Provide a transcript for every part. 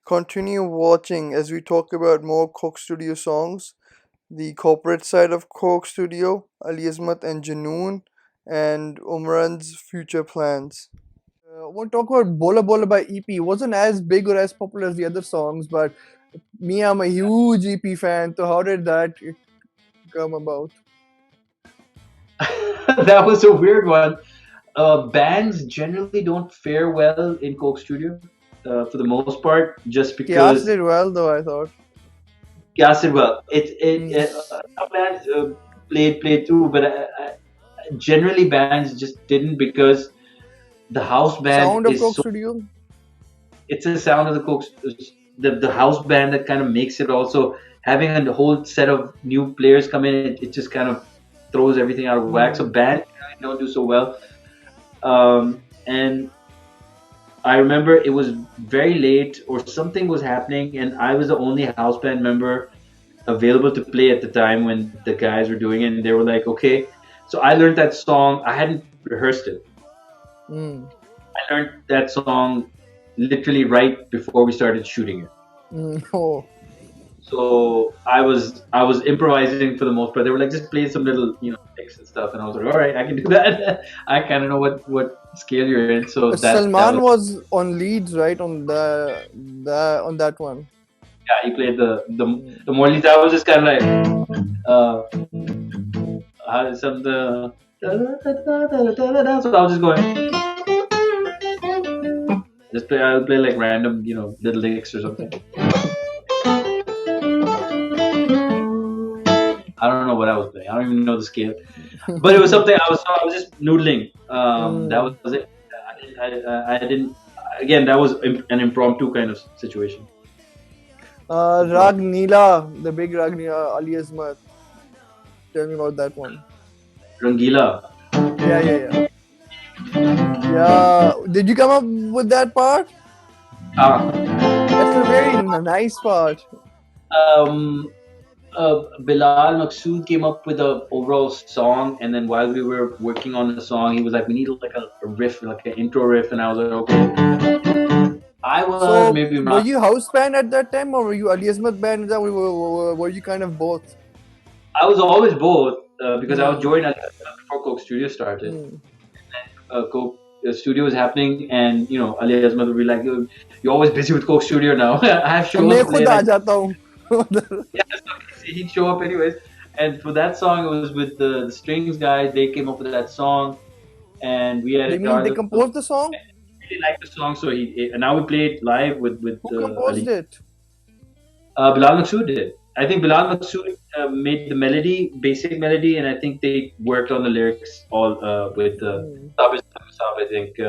continue watching as we talk about more Coke Studio songs, the corporate side of Coke Studio, Ali Azmat and Junoon, and Omran's future plans. I want to talk about Bolo Bolo by EP. It wasn't as big or as popular as the other songs, but me, I'm a huge EP fan. So how did that come about? That was a weird one. Bands generally don't fare well in Coke Studio for the most part, just Chaos because did well though, I thought. yeah, said well. Mm. Some bands played too, but generally bands just didn't because the house The band sound of is Coke so. Studio. It's a sound of the Coke, the house band that kind of makes it also having a whole set of new players come in. It just kind of throws everything out of whack. So Mm. bands really don't do so well. And I remember it was very late or something was happening, and I was the only house band member available to play at the time when the guys were doing it. And they were like, okay. So I learned that song. I hadn't rehearsed it. Mm. I learned that song literally right before we started shooting it. Mm. Oh. So I was improvising for the most part. They were like, just play some little licks and stuff, and I was like, all right, I can do that. I kind of know what scale you're in, so that Salman was was on leads, right? On the on that one. yeah. He played Mm. the more leads. I was just kind of like some the so I was just going just play. I'll play like random little licks or something. I don't know what I was playing. I don't even know the scale. But it was something I was just noodling. That Mm. was it. I didn't. Again, that was an impromptu kind of situation. Rangeela, the big Rangeela, Ali Azmat. Tell me about that one. Rangeela. Yeah, yeah, yeah. Yeah. Did you come up with that part? Ah, That's a very nice part. um, Bilal Maqsood came up with a overall song, and then while we were working on the song, he was like, "We need like a riff, like an intro riff," and I was like, "Okay." I was So, maybe were around. you house band at that time, or were you Ali Azmat band? Were you kind of both? I was always both because I was Mm. joined before Coke Studio started. Mm. Coke Studio was happening, and Ali Azmat would be like, "You're always busy with Coke Studio now. I have shows मैं to play." खुद And आ जाता हूँ उधर. yeah, so he'd show up anyways. And for that song, it was with the Strings guys. They came up with that song, and we had They a mean they guitar. So composed the song? really liked the song, so and now we play it live with Who composed Ali. it? Bilal Maqsood did. I think Bilal Maqsood made the melody, basic melody, and I think they worked on the lyrics all with Mm. Sabir Saab. I think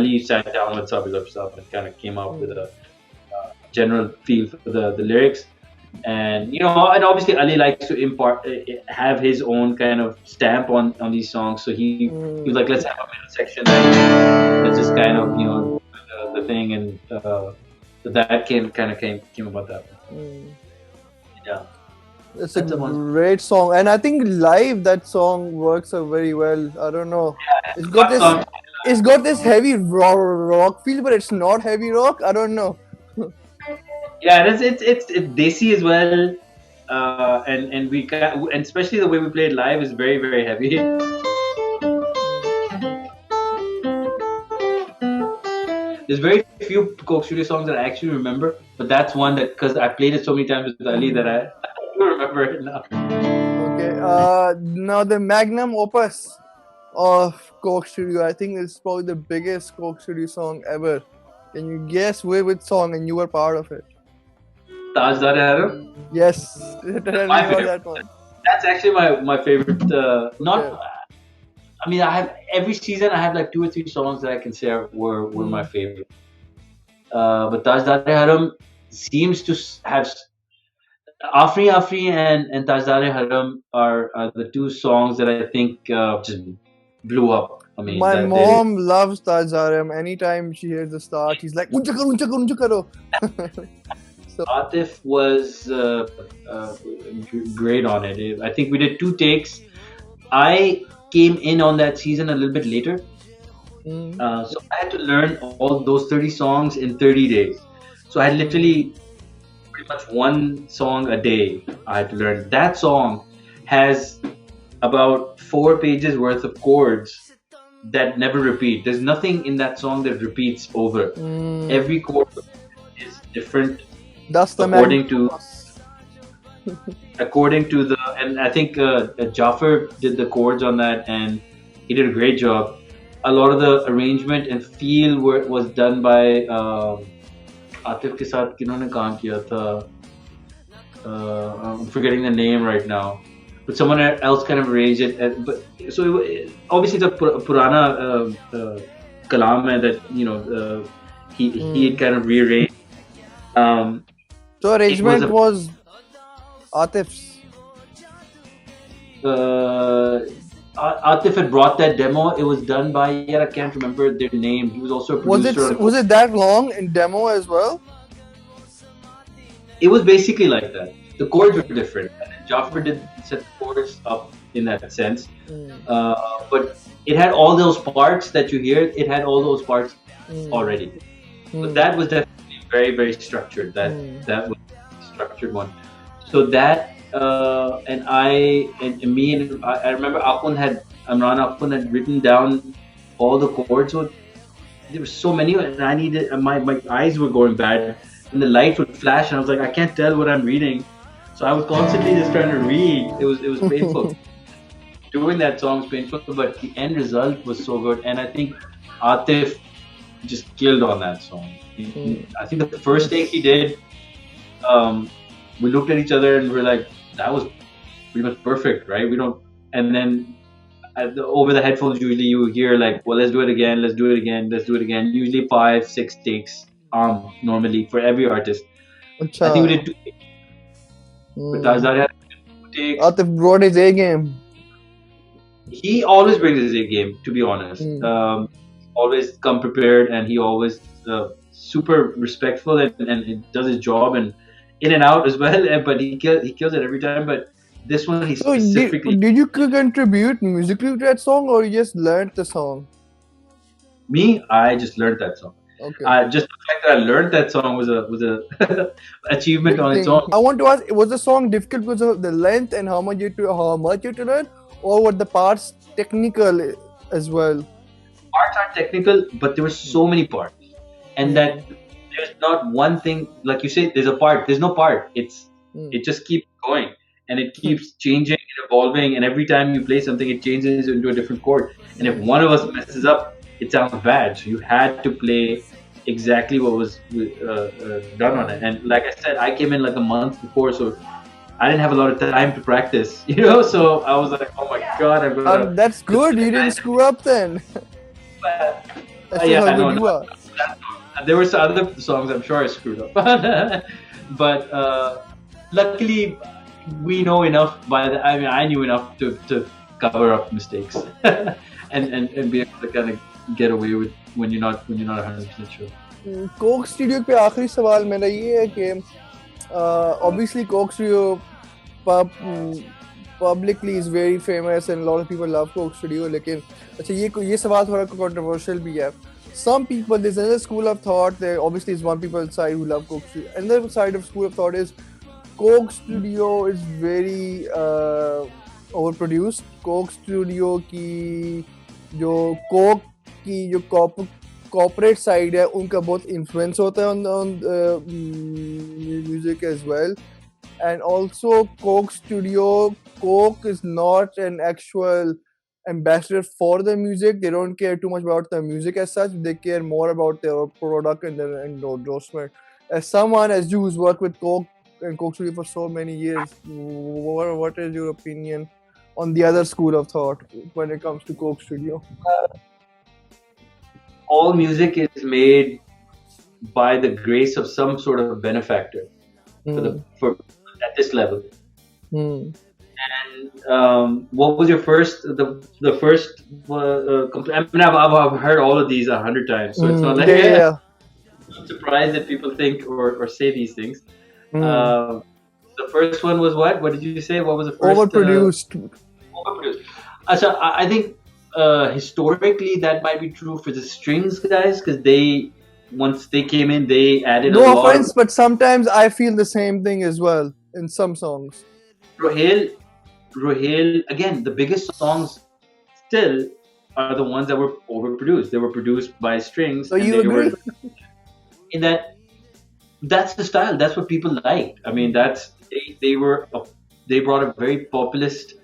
Ali sat down with Sabir Saab and kind of came up with Mm. a general feel for the lyrics. And and obviously Ali likes to impart have his own kind of stamp on these songs. So he was like, let's have a middle section, and let's just kind of the thing, and so that came about that one. Mm. Yeah, It's a that's the one. great song, and I think live that song works very well. I don't know. It's got Fun this. song. It's got this heavy rock feel, but it's not heavy rock. I don't know. Yeah, it's desi as well, and and especially the way we play it live is very very heavy. There's very few Coke Studio songs that I actually remember, but that's one that because I played it so many times with Ali that I, Mm. I do remember it now. Okay. Now the magnum opus of Coke Studio. I think it's probably the biggest Coke Studio song ever. Can you guess which song and you were part of it? Tajdar-e-Haram. Yes. Tell me My about favorite. that one. That's actually my favorite. Okay. Not. I mean, I have every season. I have like two or three songs that I can say were my Mm. favorite. But Tajdar-e-Haram seems to have Afri Afri and Tajdar-e-Haram are the two songs that I think just blew up. I mean, My that they mom loves Tajdar-e-Haram. Anytime she hears the start, he's like, "Uncha karo, uncha karo, uncha karo." So, Atif was great on it. I think we did two takes. I came in on that season a little bit later, mm. so I had to learn all those 30 songs in 30 days. So I had literally pretty much one song a day I had to learn. That song has about 4 pages worth of chords that never repeat. There's nothing in that song that repeats over. Every chord is different That's the according to magnanimous. the, and I think Jaffer did the chords on that, and he did a great job. A lot of the arrangement and feel was done by Atif के साथ किन्होंने काम किया था, I'm forgetting the name right now, but someone else kind of arranged it. But so obviously the Purana kalam hai that he kind of rearranged. So arrangement was Atif's. Atif had brought that demo. It was done by, I can't remember their name. He was also a producer. Was it that long in demo as well? It was basically like that. The chords were different. Jaffer did set the chords up in that sense. But it had all those parts that you hear. It had all those parts already. But that was definitely very, very structured. That was a structured one. So that and me and I remember Amran Akun had written down all the chords. So there were so many, and I needed, my eyes were going bad, and the light would flash, and I was like, I can't tell what I'm reading. So I was constantly just trying to read. It was painful. Doing that song was painful, but the end result was so good, and I think Atif just killed on that song. I think the first take he did, we looked at each other and we're like, that was pretty much perfect, right? And then over the headphones, usually you hear like, well, let's do it again. Usually 5-6 takes, normally for every artist. Achha. I think we did 2 takes. But Tajdar-e-Haram did 2 takes. Atif brought his A game. He always brings his A game, to be honest. Always come prepared, and he always super respectful and he does his job and in and out as well. But he kills it every time. But this one, he specifically. Did you contribute musically to that song, or you just learned the song? Me, I just learned that song. Okay. Just the fact that I learned that song was a achievement on its own. I want to ask: was the song difficult because of the length and how much you had to learn, or were the parts technical as well? Parts are technical, but there were so many parts, and that there's not one thing, like you say, there's a part. There's no part. It just keeps going, and it keeps changing and evolving. And every time you play something, it changes into a different chord. And if one of us messes up, it sounds bad. So you had to play exactly what was done on it. And like I said, I came in like a month before, so I didn't have a lot of time to practice. So I was like, oh my god, I'm gonna. That's good. You didn't screw up then. Yeah, I know. There were some other songs I'm sure I screwed up. But luckily, we know enough. I knew enough to cover up mistakes and be able to kind of get away with when you're not 100% sure. Coke Studio पे आखिरी सवाल मेरा ये है कि obviously Coke Studio publicly is very famous and a lot of people love Coke Studio. लेकिन अच्छा ये सवाल थोड़ा controversial भी है. Some people, there's another school of thought. There obviously is one people's side who love Coke Studio. Another side of school of thought is Coke Studio is very overproduced. Coke Studio की जो Coke की जो corporate side है उनका बहुत influence होता है on music as well. And also Coke Studio, Coke is not an actual ambassador for the music. They don't care too much about the music as such. They care more about their product and their endorsement. As someone as you who's worked with Coke and Coke Studio for so many years, what is your opinion on the other school of thought when it comes to Coke Studio? All music is made by the grace of some sort of benefactor for at this level. And what was your first? The first. I've heard all of these 100 times, so it's not like I'm surprised that people think or say these things. The first one was what? What did you say? What was the first? Overproduced. So I think historically that might be true for the strings guys because they once they came in, they added a No lot of offense, but sometimes I feel the same thing as well in some songs. Rohel. Rohel again. The biggest songs still are the ones that were overproduced. They were produced by strings, So and you they were agree? in that. That's the style. That's what people like. I mean, they brought a very populist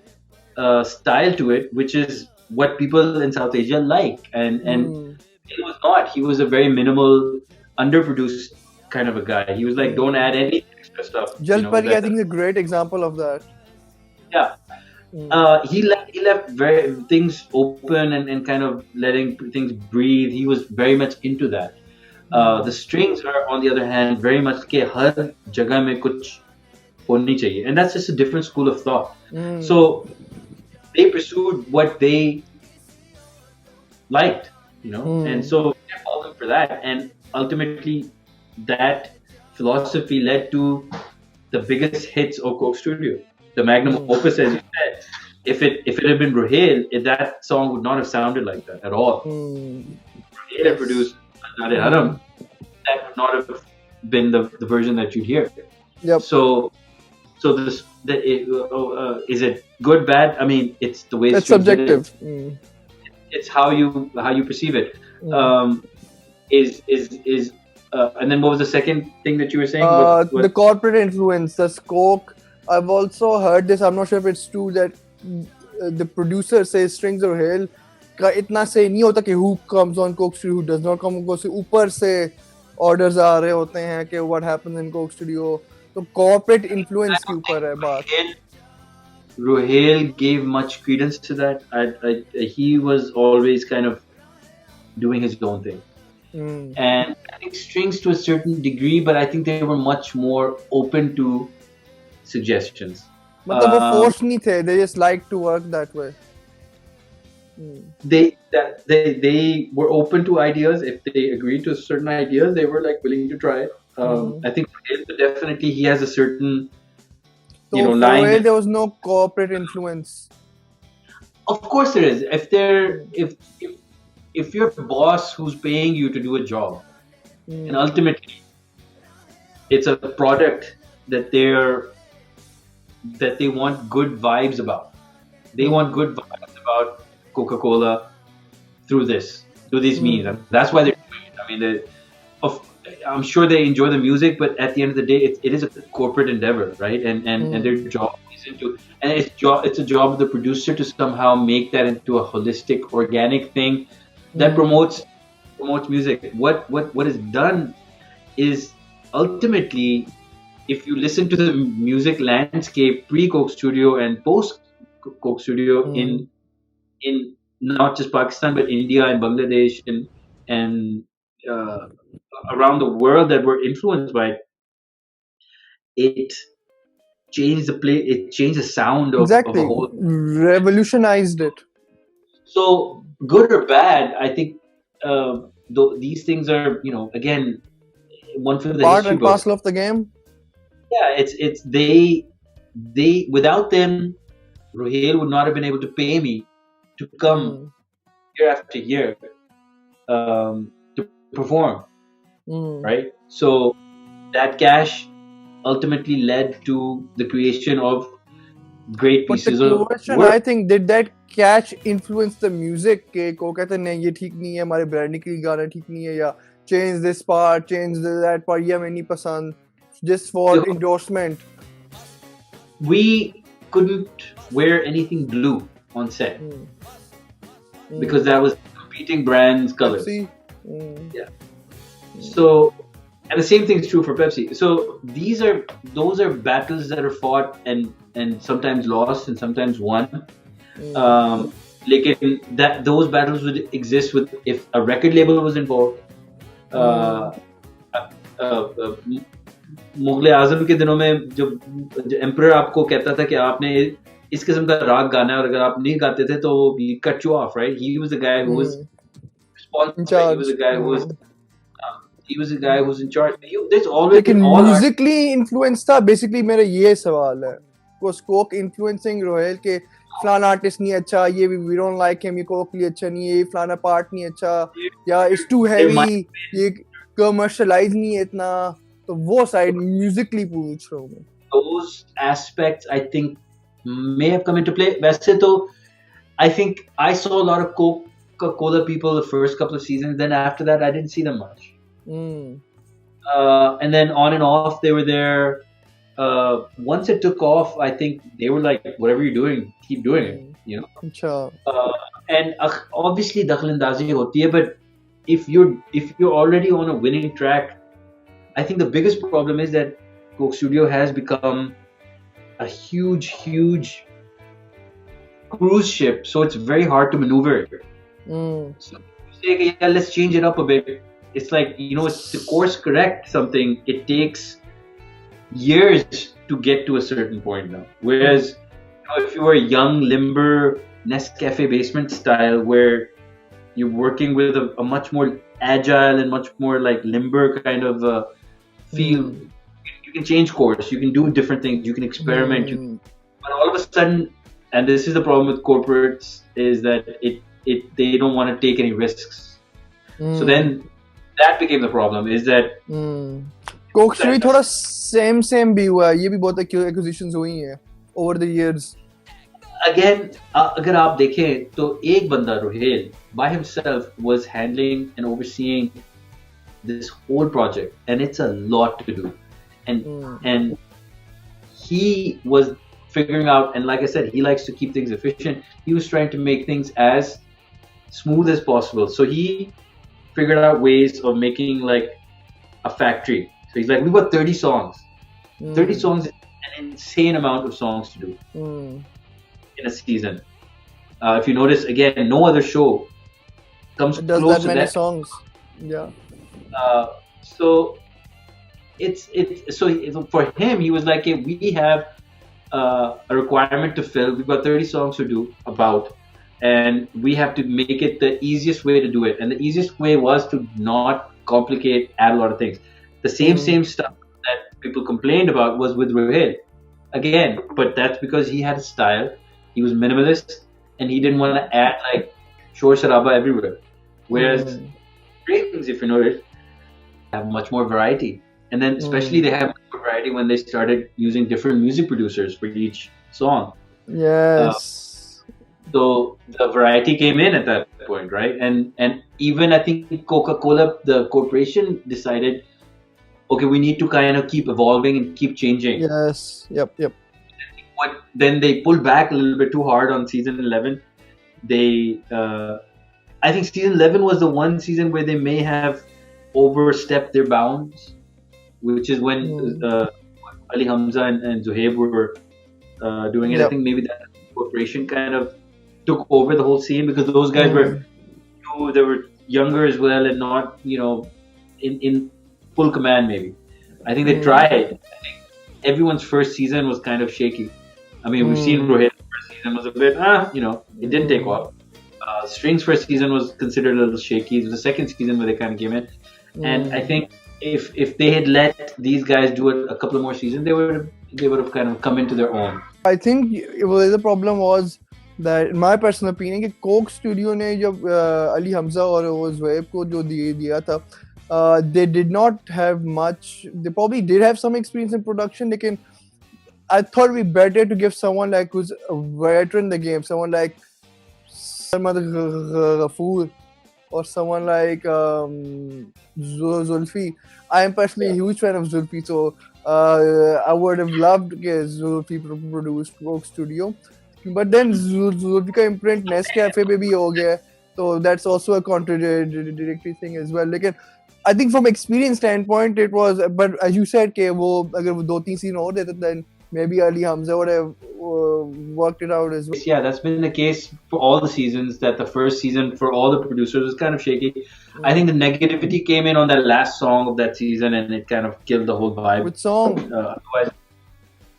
style to it, which is what people in South Asia like. And Hmm. he was not. He was a very minimal, underproduced kind of a guy. He was like, don't Hmm. add any extra stuff. You know Jalpari, I that. think, is a great example of that. Yeah. Hmm. He left very things open and kind of letting things breathe. He was very much into that. The Hmm. strings are, on the other hand, very much के हर जगह में कुछ होनी चाहिए, and that's just a different school of thought. Hmm. So they pursued what they liked, and Hmm. so I fault them for that. And ultimately, that philosophy led to the biggest hits of Coke Studio, the magnum Hmm. opus, as you said. If it had been Ruhail, that song would not have sounded like that at all. Hmm. Ruhail had Yes. produced Tajdar-e-Haram, Hmm. that would not have been the version that you'd hear. Yep. So, is it good, bad? I mean, it's the way It's strings hit it. subjective. Hmm. It's how you perceive it. Hmm. Um, and then what was the second thing that you were saying? What? The corporate influence, the Coke. I've also heard this. I'm not sure if it's true that the producer says strings or hail का इतना से नहीं होता कि who comes on Coke Studio, who does not come on Coke Studio. ऊपर से orders आ रहे होते हैं कि what happens in Coke Studio. तो corporate influence के ऊपर है बात. Ruhail gave much credence to that. He was always kind of doing his own thing. Hmm. And I think strings to a certain degree, but I think they were much more open to suggestions. मतलब वो Um, force नहीं थे. They just like to work that way. Hmm. they were open to ideas. If they agreed to certain ideas, they were like willing to try it. Hmm. I think Ruhail, definitely he has a certain So for line Rohel, that, there was no corporate influence. of course there is. If there Hmm. if you're a boss who's paying you to do a job, and Hmm. ultimately it's a product that they want good vibes about. They want Hmm. good vibes about Coca-Cola through these means, Hmm. and that's why they're doing it. I mean, of I'm sure they enjoy the music, but at the end of the day, it is a corporate endeavor, right? And their Hmm. job is and it's a job of the producer to somehow make that into a holistic, organic thing that Hmm. promotes music. What is done is ultimately, if you listen to the music landscape pre Coke Studio and post Coke Studio Hmm. in not just Pakistan but India and Bangladesh and uh, around the world that were influenced by it, it it changed the sound of a Exactly. whole. Revolutionized it. So good or bad, I think these things are again one for the Part history and books. parcel of the game. Yeah, it's they without them, Ruhail would not have been able to pay me to come Hmm. year after year to perform, Hmm. right? So that cash ultimately led to the creation of great But the pieces of question, work. I think, did that catch influence the music? के को कहते हैं नहीं ये ठीक नहीं है हमारे ब्रांडिंग के लिए गाना ठीक नहीं है या change this part, change that part ये हमें नहीं पसंद just for So endorsement. we couldn't wear anything blue on set Hmm. because Hmm. that was competing brands' colors. Pepsi. Hmm. Yeah. So, and the same thing is true for Pepsi. So those are battles that are fought and sometimes lost and sometimes won. Hmm. Um, that those battles would exist with if a record label was involved. Hmm. Uh, Mughal आजम के दिनों में जब emperor आपको कहता था कि आपने इस किस्म का राग गाना है और अगर आप नहीं गाते थे तो वो cut you of right he was the guy who was Hmm. In responsible he was charge. the guy who was he was the guy who was in charge there's always लेकिन in all art musically influence था basically मेरा ये सवाल है was Coke influencing Rohel के फलाना artist नहीं अच्छा ये we don't like him ये Coke लिए अच्छा नहीं है ये फलाना पार्ट नहीं अच्छा या it's too there heavy might ये कमर्शलाइज नहीं है इतना, तो वो साइड म्यूजिकली पूछ रहा हूँ मैं. Those aspects I think may have come into play. वैसे तो I think I saw a lot of Coca-Cola people the first couple of seasons. Then after that, I didn't see them much. And then on and off, they were there. Once it took off, I think they were like, "Whatever you're doing, keep doing it." You know. अच्छा. And obviously, dakhlandazi hoti hai, but if you're already on a winning track, I think the biggest problem is that Coke Studio has become a huge cruise ship, so it's very hard to maneuver. So you say, yeah, let's change it up a bit. It's like, it's to course correct something, it takes years to get to a certain point now. Whereas, if you were a young, limber Nescafe basement style, where you're working with a much more agile and much more like limber kind of feel, you can change course, you can do different things, you can experiment. But all of a sudden, and this is the problem with corporates, is that they don't want to take any risks. So then that became the problem, is that Coke Studio थोड़ा same भी हुआ है, ये भी बहुत acquisitions हुई हैं over the years. Again, अगर आप देखें तो एक बंदा Rohel by himself was handling and overseeing this whole project, and it's a lot to do, and he was figuring out, and like I said, he likes to keep things efficient. He was trying to make things as smooth as possible, so he figured out ways of making like a factory. So he's like, we've got 30 songs. 30 songs is an insane amount of songs to do in a season. If you notice, again, no other show comes It does close that to many that. songs. Yeah. So so for him, he was like, hey, we have a requirement to fill. We've got 30 songs to do about, and we have to make it the easiest way to do it. And the easiest way was to not complicate, add a lot of things. The same stuff that people complained about was with Rohit. Again, but that's because he had a style. He was minimalist, and he didn't want to add like shor sharaba everywhere. Whereas Ravens, if you notice, have much more variety. And then especially they have more variety when they started using different music producers for each song. Yes. So the variety came in at that point, right? And even I think Coca-Cola, the corporation, decided, okay, we need to kind of keep evolving and keep changing. Yes. Yep. Then they pulled back a little bit too hard on season 11. I think season 11 was the one season where they may have overstepped their bounds, which is when Ali Hamza and Zuhaib were doing it. Yep. I think maybe that corporation kind of took over the whole scene, because those guys they were younger as well and not, in full command maybe. I think they tried. I think everyone's first season was kind of shaky. I mean, we've seen Rohit's first season was a bit, it didn't take off. String's first season was considered a little shaky. It was the second season where they kind of came in. And I think if they had let these guys do it a couple of more seasons, they would have kind of come into their own. I think the problem was that, in my personal opinion, कि Coke Studio ने जब Ali Hamza और Zoeb को जो दिया था, they did not have much. They probably did have some experience in production, लेकिन I thought it'd be better to give someone like who's a veteran in the game, someone like Ghafoor or someone like Zulfi. I am personally a huge fan of Zulfi, so I would have loved Zulfi produce Coke Studio. But then Zulfi ka imprint Nescafe पे भी हो गया, so that's also a contradictory thing as well. Like, I think from experience standpoint it was, but as you said कि वो अगर वो 2-3 season और देते, then maybe Ali Hamza would have worked it out as well. Yeah, that's been the case for all the seasons, that the first season for all the producers was kind of shaky. I think the negativity came in on that last song of that season, and it kind of killed the whole vibe. Which song? Otherwise,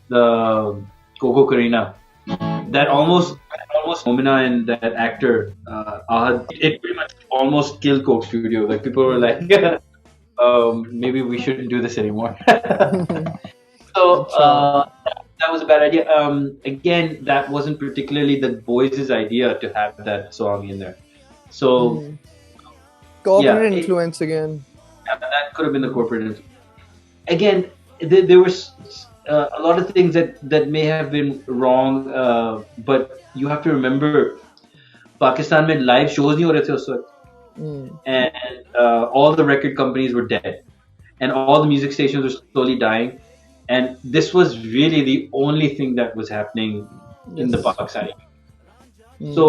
the Coco Karina. That almost Momina and that actor, Ahad, it pretty much almost killed Coke Studio. Like, people were like, maybe we shouldn't do this anymore. So that was a bad idea. Again, that wasn't particularly the boys' idea to have that song in there. So corporate influence again. that could have been the corporate influence. Again, there was a lot of things that may have been wrong, but you have to remember, Pakistan में live shows नहीं हो रहे थे उस वक्त, Mm. and all the record companies were dead, and all the music stations were slowly dying, and this was really the only thing that was happening in the Yes. Pakistani. Mm. So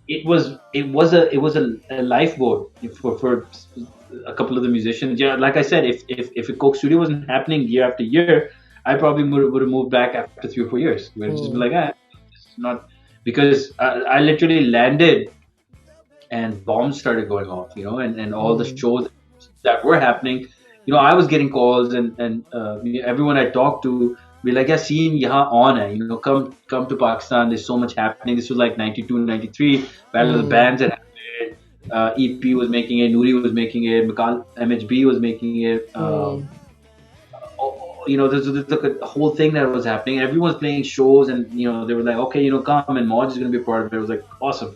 it was a lifeboat for a couple of the musicians. Yeah, like I said, if a Coke studio wasn't happening year after year, I probably would have moved back after 3 or 4 years. We'd have just been like, it's not, because I literally landed and bombs started going off, and all the shows that were happening, I was getting calls, and everyone I talked to be like, yeah, scene yahan on hai, come to Pakistan, there's so much happening. This was like 92, 93, Battle of the Bands had happened, EP was making it, Noori was making it, MHB was making it, there's like a whole thing that was happening. Everyone's playing shows, and they were like, okay, come, and Moj is going to be a part of it. It was like awesome.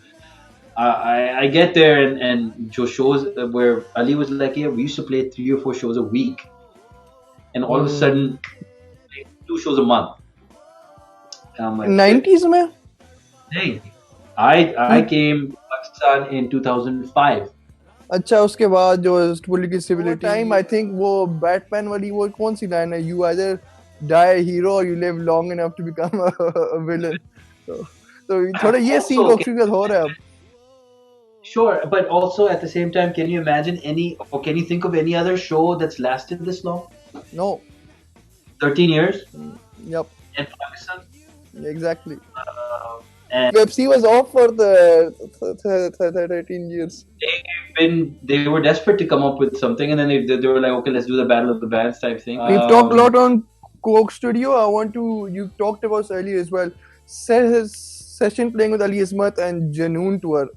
I get there, and shows where Ali was like, yeah, we used to play 3 or 4 shows a week, and all of a sudden, 2 shows a month. And I'm like, 90s में? hey, I came to Pakistan in 2005. अच्छा, उसके बाद जो political stability time, I think वो Batman वाली वो कौन सी line है? You either die a hero or you live long enough to become a villain. So थोड़ा ये scene Also, Coke Studio हो रहा है अब. Sure, but also at the same time, can you imagine can you think of any other show that's lasted this long? No. 13 years Yep. in Pakistan? Exactly. And UFC was off for the 13 years. they were desperate to come up with something, and then they were like, okay, let's do the Battle of the Bands type thing. We've talked a lot on Coke Studio. You talked about us earlier as well. His session playing with Ali Azmat and Junoon tour.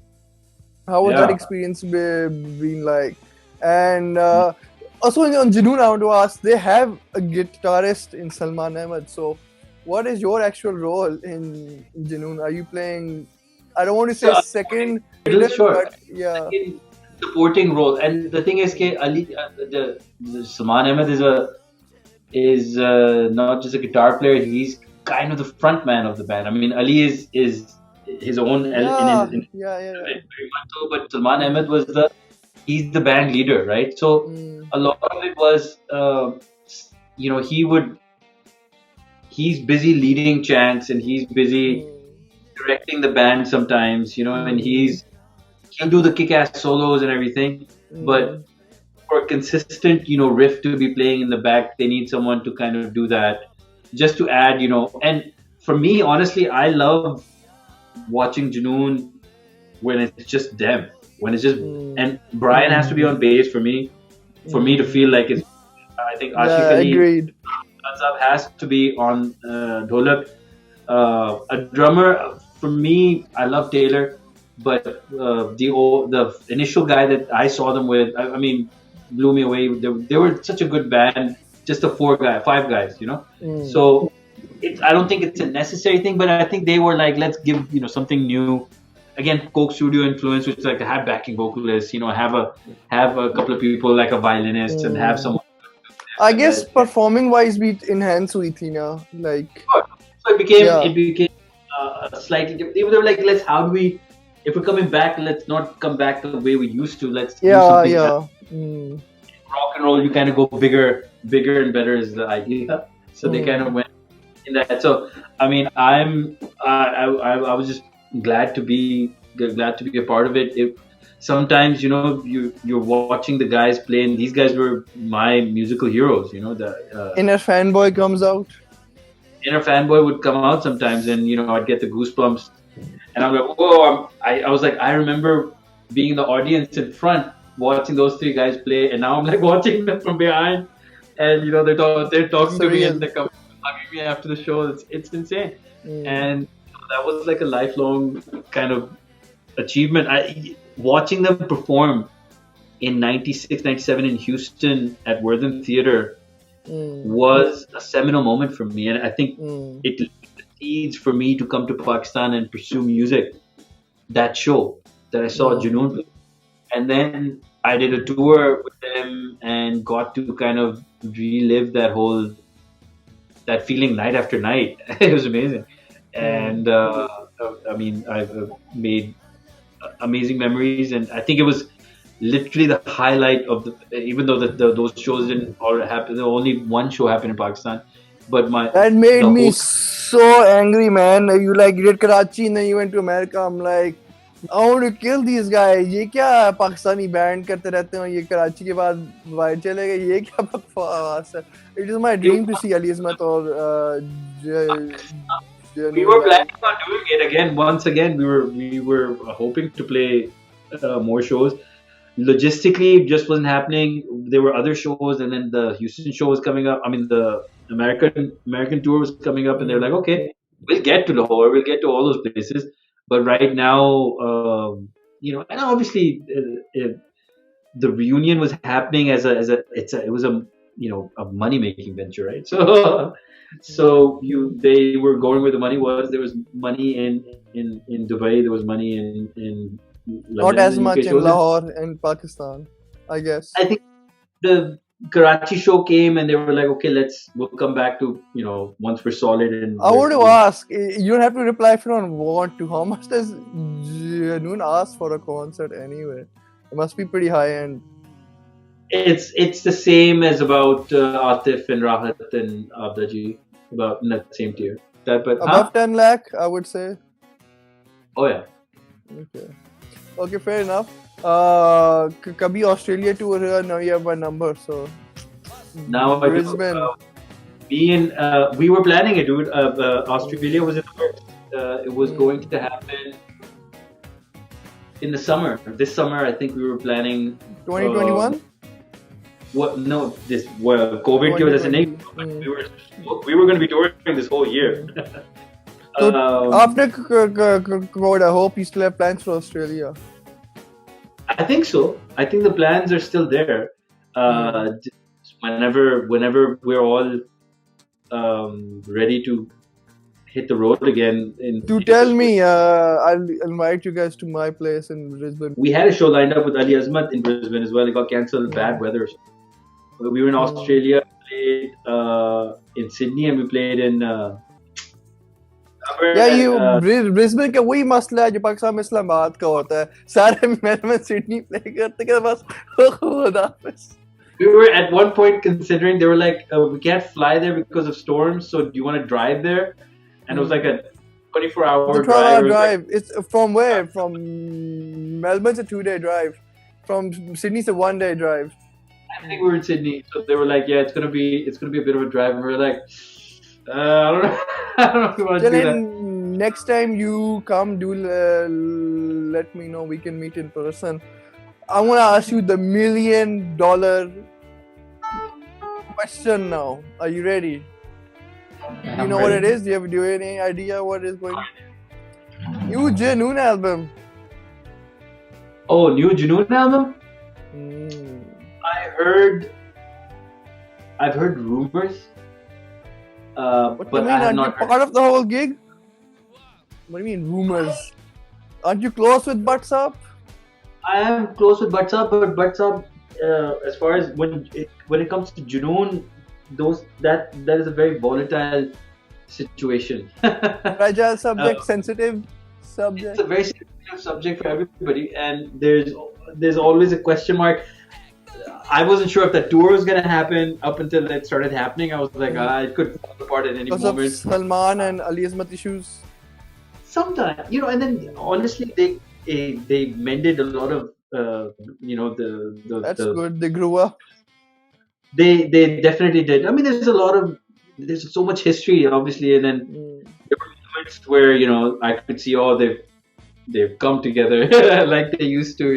How was that experience been like? And also on Junoon, I want to ask, they have a guitarist in Salman Ahmed. So what is your actual role in Junoon? Are you playing, I don't want to say second fiddle, but yeah. Supporting role. And the thing is, Ali, the Salman Ahmed is not just a guitar player, he's kind of the front man of the band. I mean, Ali is his own very much so, but Salman Ahmed he's the band leader, right? So a lot of it was he's busy leading chants, and he's busy directing the band sometimes, and he'll do the kick-ass solos and everything, but for a consistent riff to be playing in the back, they need someone to kind of do that, just to add, and for me, honestly, I love watching Junoon when it's just them, when it's just and Brian has to be on bass for me to feel like it's. I think Ashik Ali agreed. Has to be on dholak. A drummer for me, I love Taylor, but the initial guy that I saw them with, I mean, blew me away. They were such a good band, just 5 guys, So. I don't think it's a necessary thing, but I think they were like, let's give something new. Again, Coke Studio influence, which is like have backing vocalists, have a couple of people like a violinist and have someone. I guess performing wise, we enhance हुई थी ना, like. So it became slightly different. They were like, if we're coming back, let's not come back the way we used to. Let's do something else. Rock and roll, you kind of go bigger and better is the idea. So they kind of went in that. So I mean, I was just glad to be a part of it. Sometimes you're watching the guys play, and these guys were my musical heroes. The inner fanboy comes out. Inner fanboy would come out sometimes, and I'd get the goosebumps, and I'm like, whoa! I was like, I remember being in the audience in front, watching those 3 guys play, and now I'm like watching them from behind, and they're talking to me, and they're coming hugging me after the show. It's insane, and that was like a lifelong kind of achievement. Watching them perform in 96, 97 in Houston at Worthing Theater was a seminal moment for me, and I think it leads for me to come to Pakistan and pursue music. That show that I saw Junoon, and then I did a tour with them and got to kind of relive that feeling night after night. It was amazing, Hmm. and I mean, I've made amazing memories, and I think it was literally the highlight of the. Even though those shows didn't all happen, there only one show happened in Pakistan, but That made the me whole so angry, man. You did Karachi and then you went to America. I'm like, I want to kill these guys. ये क्या Pakistani band करते रहते हैं और ये कराची के बाद बाहर चले गए ये क्या बकवास है. It is my it, dream to see Ali Azmat or we Junoon were live. planning on doing it again. Once again, we were hoping to play more shows. Logistically, it just wasn't happening. There were other shows, and then the Houston show was coming up. I mean, the American tour was coming up, and they're like, Hmm. okay, we'll get to Lahore, we'll get to all those places, but right now, and obviously, the reunion was happening it was a a money making venture, right? So they were going where the money was. There was money in Dubai. There was money in Not London, as the UK much in shows. And Lahore and Pakistan, I guess. I think the Karachi show came, and they were like, okay, we'll come back to once we're solid and I want to we'll ask, you don't have to reply if you don't want to. How much does Junoon ask for a concert anyway? It must be pretty high end. it's the same as about Atif and Rahat and Abdaji, about in that same tier. That, but Above 10 lakh, I would say. oh yeah. Okay. Okay, fair enough. Kabhi Australia tour hai, now you have my number, so Now I do. Brisbane. We were planning it, dude. Australia was in the works. It was going Hmm. to happen in the summer. This summer, I think we were planning. 2021? What? No, this COVID ki wajah se nahi. 2020. Hmm. We were going to be touring this whole year. So um, after COVID, I hope you still have plans for Australia. I think so. I think the plans are still there. Hmm. Whenever we're all ready to hit the road again To tell me, I'll invite you guys to my place in Brisbane. we had a show lined up with Ali Azmat in Brisbane as well. It got cancelled, bad weather. We were in Australia, played in Sydney, and we played in Yeah, uh, Brisbane का वही मसला है जो पाकिस्तान में इस्लामाबाद का होता है. सारे मेलबर्न सिडनी प्ले करते हैं बस खुदा हाफिज़. we were at one point considering, they were like, we can't fly there because of storms, so do you want to drive there? And it was like a 24-hour The drive. 12-hour It was like, drive. It's from where? From Melbourne's a 2-day drive. From Sydney's a 1-day drive. I think we were in Sydney, so they were like, yeah, it's gonna be a bit of a drive, and we were like, I don't know, I don't know if we want to do that. Then next time you come, do let me know. We can meet in person. I want to ask you the $1 million question now. Are you ready? You I'm know what it ready. is? Do you have any idea what is going? New Junoon album. Oh, new Junoon album? Hmm. I've heard rumors, What do but you mean? I have Aren't you not heard. part of the whole gig? What do you mean rumors? Aren't you close with Butts Up? I am close with Butts Up, but Butts Up, as far as when it comes to Junoon, that is a very volatile situation. Fragile subject, Uh, sensitive it's subject. a very sensitive subject for everybody, and there's always a question mark. I wasn't sure if that tour was gonna happen up until it started happening. I was like, it could fall apart at any Because of moment. Salman and Ali Azmat issues. Sometimes, and then honestly, they mended a lot of That's the good. They grew up. they definitely did. I mean, there's so much history, obviously, and then Mm. there were moments where I could see, oh, they've come together like they used to,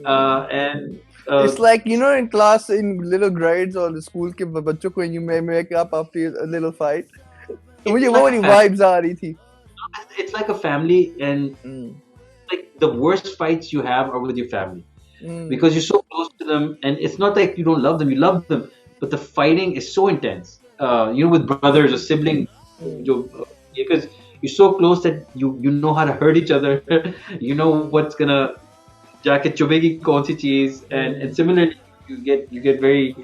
and It's like, in class, in little grades or the school के बच्चों को you may make up after a little fight. तो मुझे it's वो like वाली vibes आ रही थी. it's like a family, and like the worst fights you have are with your family because you're so close to them, and it's not like you don't love them, you love them, but the fighting is so intense. With brothers or siblings, because you're so close that you know how to hurt each other. You know what's gonna जाके चुभेगी कौन सी चीज, and similarly you get very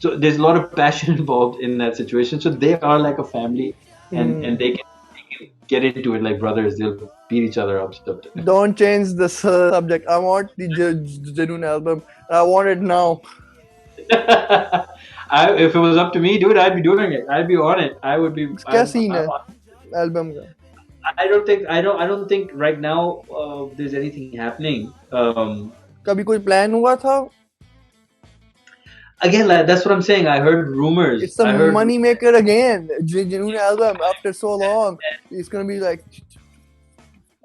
so there's a lot of passion involved in that situation, so they are like a family, and they can get into it like brothers. They'll beat each other up sometimes. Don't change the subject. I want the Junoon album. I want it now. If it was up to me, dude, I'd be doing it. I'd be on it. I would be. क्या scene है album का? I don't think right now there's anything happening. कभी कोई plan हुआ था? Again, like, that's what I'm saying. I heard rumors. It's a I heard money maker again. Junoon album after so long. It's gonna be like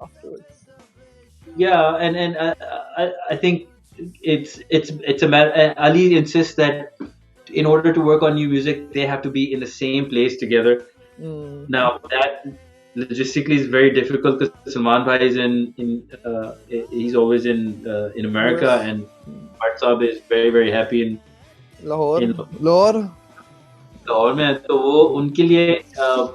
afterwards. yeah, and I think it's a matter. Ali insists that in order to work on new music, they have to be in the same place together. Now that logistically is very difficult because Salman Bhai is he's always in America, US. and Saab is very very happy in Lahore. in Lahore. Lahore में है, तो वो उनके लिए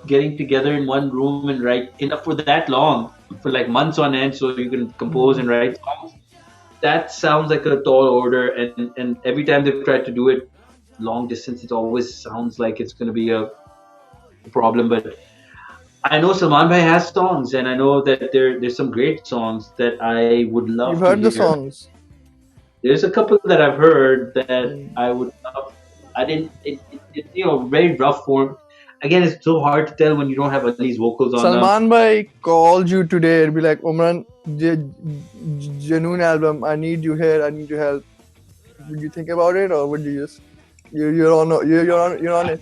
getting together in one room and write enough for that long, for like months on end, so you can compose and write songs. That sounds like a tall order, and every time they've tried to do it long distance, it always sounds like it's going to be a problem. But I know Salman Bhai has songs, and I know that there's some great songs that I would love You've to heard hear. the songs. There's a couple that I've heard that I would love. I didn't, very rough form. Again, it's so hard to tell when you don't have Ali's vocals on them. Salman Bhai called you today and be like, Omran, Junoon album, I need you here, I need your help. Would you think about it, or would you just you're on it?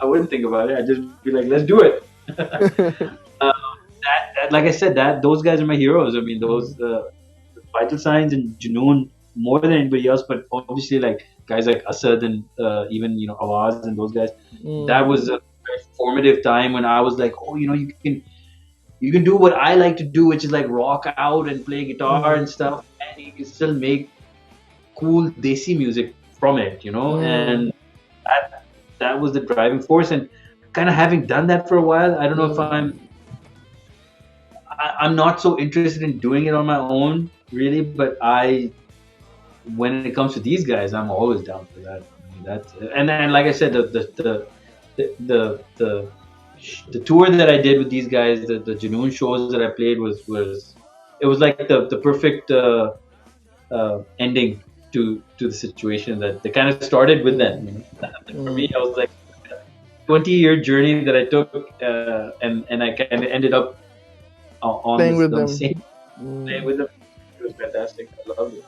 I wouldn't think about it. I'd just be like, let's do it. Like I said, those guys are my heroes. I mean, those Vital Signs and Junoon more than anybody else, but obviously like guys like Asad and even Awaz and those guys. That was a very formative time when I was like, oh, you can do what I like to do, which is like rock out and play guitar and stuff, and you can still make cool desi music from it, and that was the driving force. And kind of having done that for a while, I don't know if I'm not so interested in doing it on my own really, but when it comes to these guys, I'm always down for that. I mean, and then like I said, the tour that I did with these guys, the Junoon shows that I played was like the perfect ending to the situation that they kind of started with them. For me, I was like 20-year journey that I took, and I kind of ended up on playing with on them. the same, playing with them. It was fantastic. I loved it.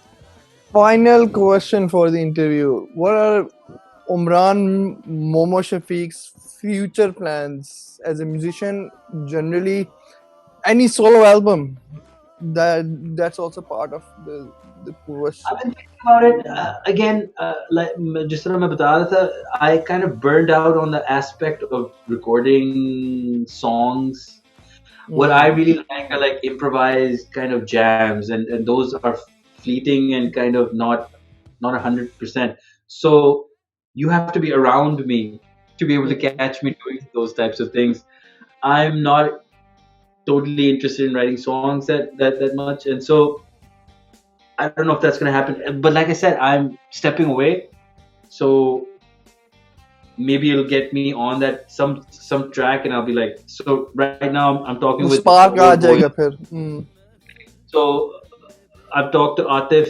Final question for the interview. What are Omran Momo Shafique's future plans as a musician? Generally, any solo album that's also part of the question. I've been thinking about it again. Like just मैं बता रहा था, I kind of burned out on the aspect of recording songs. What I really like are like improvised kind of jams, and those are fleeting and kind of not 100%. So you have to be around me to be able to catch me doing those types of things. I'm not totally interested in writing songs that much, and so I don't know if that's gonna happen. But like I said, I'm stepping away, so maybe it'll get me on that some track, and I'll be like, so right now I'm talking with spark aa jayega phir. So I've talked to Atif.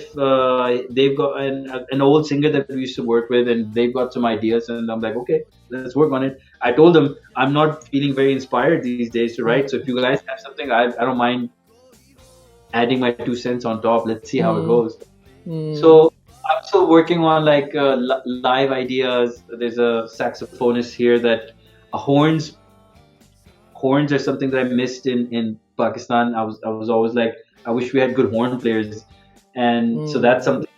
They've got an old singer that we used to work with, and they've got some ideas, and I'm like, okay, let's work on it. I told them I'm not feeling very inspired these days to write, so if you guys have something, I don't mind adding my 2 cents on top. Let's see how it goes. So I'm still working on like live ideas. There's a saxophonist here that horns are something that I missed in Pakistan. I was always like, I wish we had good horn players, and so that's something.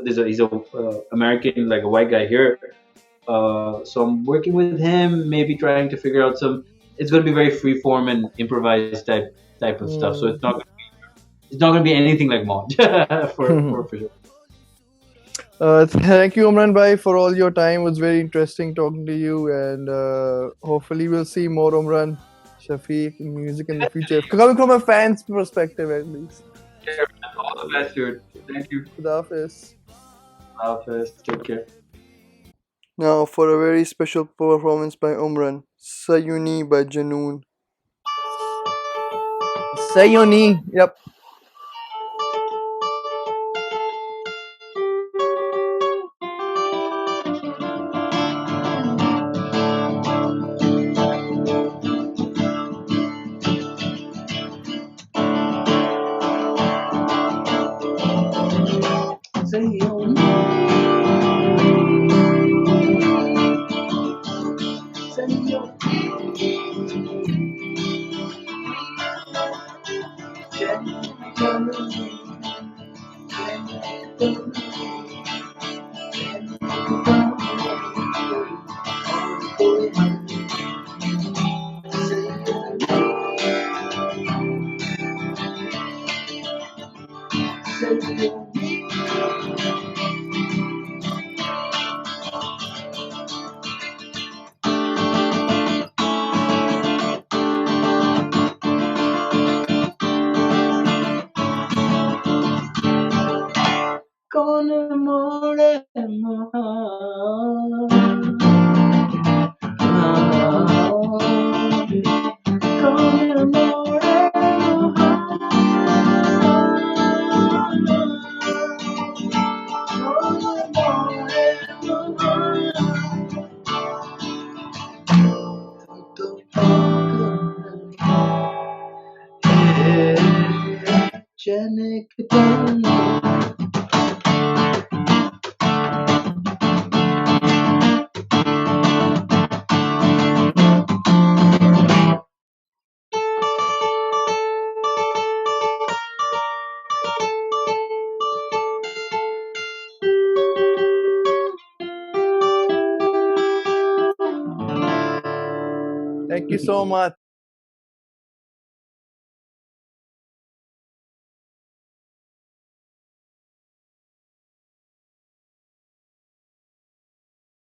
He's a American, like a white guy here. So I'm working with him, maybe trying to figure out some. It's going to be very freeform and improvised type of stuff. So it's not going to be anything like Mod for sure. Thank you, Omran Bhai, for all your time. It was very interesting talking to you, and hopefully we'll see more Omran Shafique music in the future. Coming from a fan's perspective, at least. care, man. All the best, dude. Thank you. Khudafis. Hafiz. Take care. Now for a very special performance by Omran, Sayonee by Junoon. Sayonee. Yep. Thank you so much.